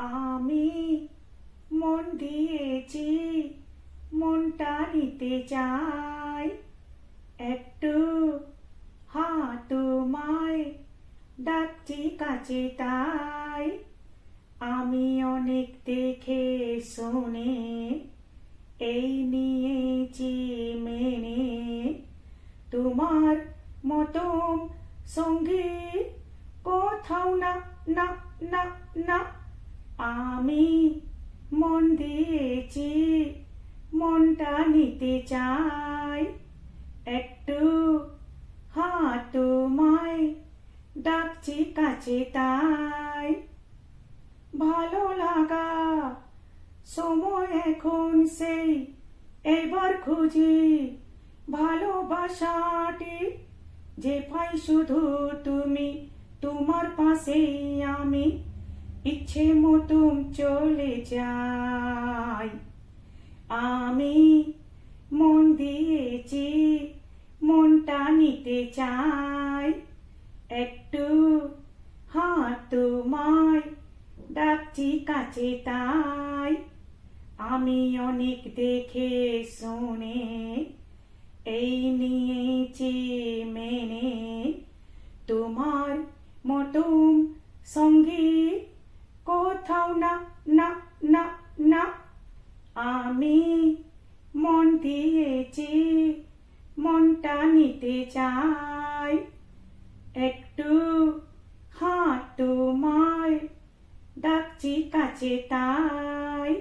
আমি মন দিয়েছি, মনটা নিতে চাই। একটু তোমায় ডাকছি কাছে তাই। আমি অনেক দেখে শুনে এই নিয়েছি মেনে, তোমার মতন সঙ্গী কোথাও না, না, না, না। আমি মন দিয়েছি, মনটা নিতে চাই। একটু তোমায় ডাকছি কাছে তাই। ভালো লাগা সময় এখন সেই, এবার খুঁজি ভালোবাসাটি যে পাই শুধু তুমি, তোমার পাশেই আমি ইচ্ছে মতন চলে যাই। আমি মন দিয়েছি, মনটা নিতে চাই। একটু তোমায় ডাকছি কাছে তাই। আমি অনেক দেখে শুনে এই নিয়েছি মেনে, তোমার মতন সঙ্গী কোথাও না, না, না, না। আমি মন দিয়েছি, মনটা নিতে চাই। একটু তোমায় ডাকছি কাছে তাই।